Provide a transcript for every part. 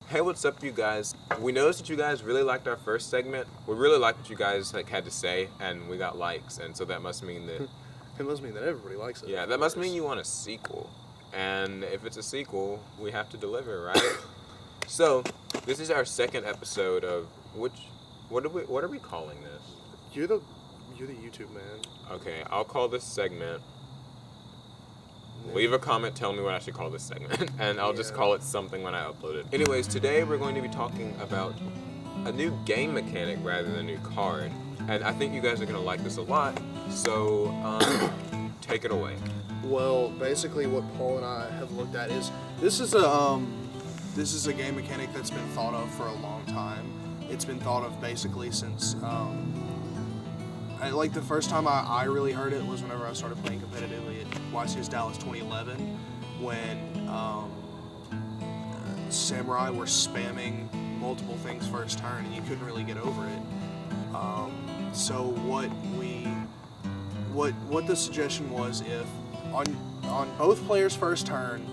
Hey, what's up, you guys? We noticed that you guys really liked our first segment. We really liked what you guys had to say, and we got likes, and so that must mean that It must mean that everybody likes it. yeah, that must mean you want a sequel. And if it's a sequel, we have to deliver, right? So, this is our second episode of what are we calling this? You're the YouTube man. Okay, I'll call this segment. Leave a comment telling me what I should call this segment, and I'll just call it something when I upload it. Anyways, today we're going to be talking about a new game mechanic rather than a new card, and I think you guys are going to like this a lot, so take it away. Well, basically what Paul and I have looked at is this is a game mechanic that's been thought of for a long time. It's been thought of basically since the first time I really heard it was whenever I started playing competitively at YCS Dallas 2011 when Samurai were spamming multiple things first turn and you couldn't really get over it. So what the suggestion was, if on both players' first turn,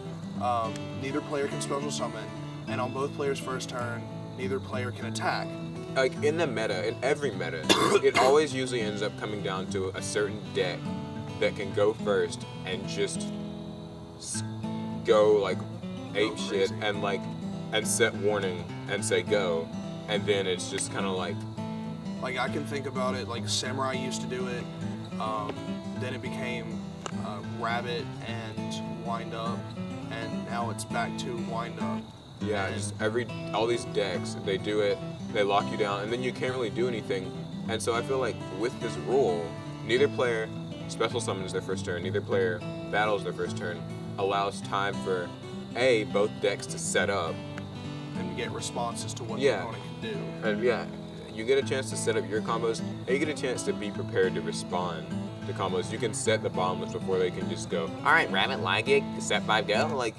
neither player can special summon, and on both players' first turn, neither player can attack. Like in the meta, in every meta, it always usually ends up coming down to a certain deck that can go first and just go like ape shit and set warning and say go, and then it's just kind of like I can think about it like Samurai used to do it, then it became Rabbit and Wind Up, and now it's back to Wind Up. Yeah, just all these decks, they do it, they lock you down, and then you can't really do anything. And so I feel like with this rule, neither player special summons their first turn, neither player battles their first turn, allows time for both decks to set up and get responses to what the opponent can do. And you get a chance to set up your combos, and you get a chance to be prepared to respond to combos. You can set the bomb list before they can just go, all right, Rabbit, Lygic, set 5, go,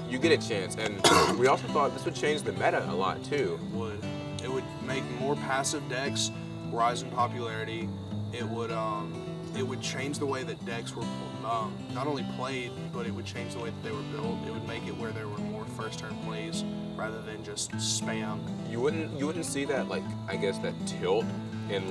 you get a chance. And we also thought this would change the meta a lot too. It would make more passive decks rise in popularity. It would change the way that decks were not only played, but it would change the way that they were built. It would make it where there were more first turn plays rather than just spam. You wouldn't see that, like, I guess that tilt in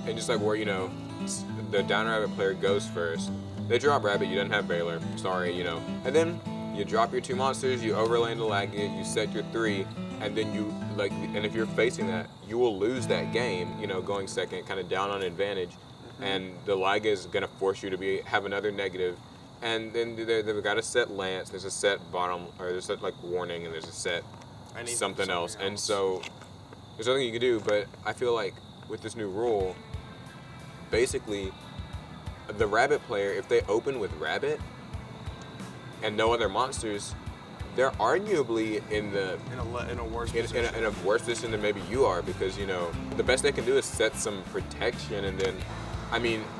just like where, the down Rabbit player goes first. They drop Rabbit, you don't have Baylor, sorry, and then you drop your 2 monsters, you overland the Laggit, you set your 3, and then and if you're facing that, you will lose that game, going second, kind of down on advantage, and the Laggit is going to force you to have another negative, and then they've got a set Lance, there's a set bottom, or there's a set Warning, and there's a set something else, and so there's nothing you can do. But I feel like with this new rule, basically, the Rabbit player, if they open with Rabbit and no other monsters, they're arguably in a worse position than maybe you are, because the best they can do is set some protection, and then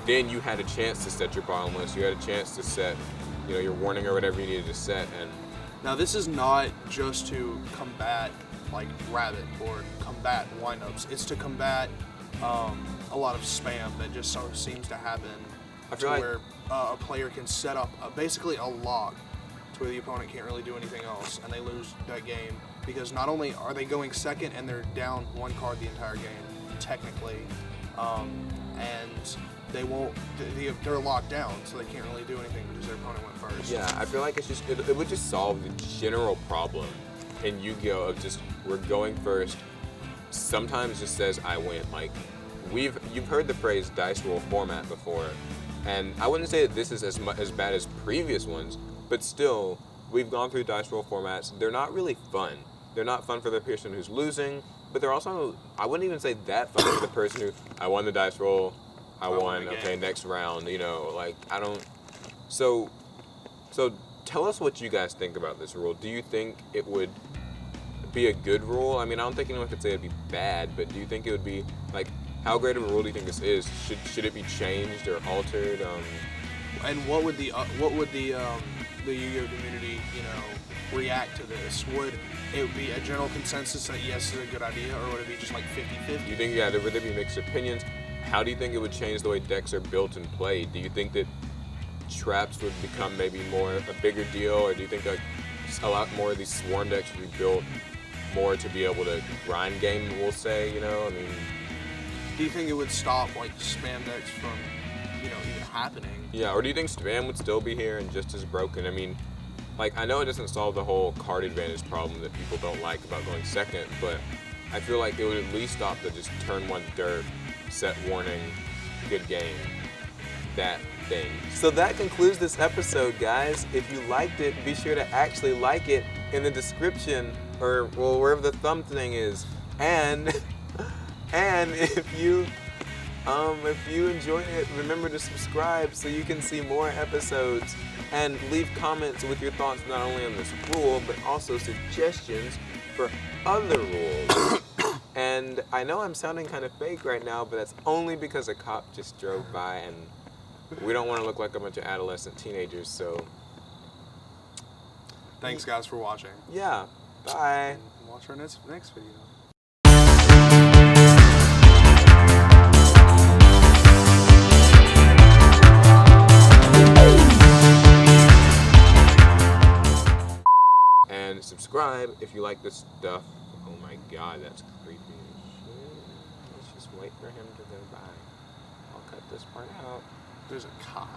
then you had a chance to set your bottom list, you had a chance to set your warning or whatever you needed to set. And now this is not just to combat like Rabbit or combat windups, it's to combat a lot of spam that just sort of seems to happen. I feel where a player can set up basically a lock to where the opponent can't really do anything else, and they lose that game because not only are they going second and they're down 1 card the entire game, technically, and they're locked down, so they can't really do anything because their opponent went first. Yeah, I feel like it would just solve the general problem in Yu-Gi-Oh! Of just, we're going first, sometimes just says I win. Like, you've heard the phrase dice roll format before, and I wouldn't say that this is as bad as previous ones, but still, we've gone through dice roll formats. They're not really fun. They're not fun for the person who's losing, but they're also, I wouldn't even say that fun for the person who, I won the dice roll, I won, okay, next round, I don't. So tell us what you guys think about this rule. Do you think it would be a good rule? I don't think anyone could say it'd be bad, but do you think it would be, how great of a rule do you think this is? Should it be changed or altered? And what would the Yu-Gi-Oh community, react to this? Would it be a general consensus that yes, it's a good idea, or would it be just like 50-50? Do you think, would there be mixed opinions? How do you think it would change the way decks are built and played? Do you think that traps would become maybe a bigger deal, or do you think a lot more of these swarm decks should be built more to be able to grind game, we'll say, you know, I mean. Do you think it would stop like spam decks from, you know, even happening? Yeah, or do you think spam would still be here and just as broken? I mean, like, I know it doesn't solve the whole card advantage problem that people don't like about going second, but I feel like it would at least stop the just turn one dirt, set warning, good game, that thing. So that concludes this episode, guys. If you liked it, be sure to actually like it in the description, or well, wherever the thumb thing is. And if you enjoyed it, remember to subscribe so you can see more episodes and leave comments with your thoughts not only on this rule but also suggestions for other rules. And I know I'm sounding kind of fake right now, but that's only because a cop just drove by and we don't want to look like a bunch of adolescent teenagers, so Thanks guys for watching. yeah, bye. And watch our next video. And subscribe if you like this stuff. Oh my god, that's creepy as shit. Let's just wait for him to go by. I'll cut this part out. There's a cop.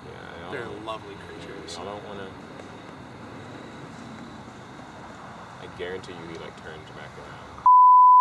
Yeah, They're lovely creatures. I don't wanna. I guarantee you he like turns back around.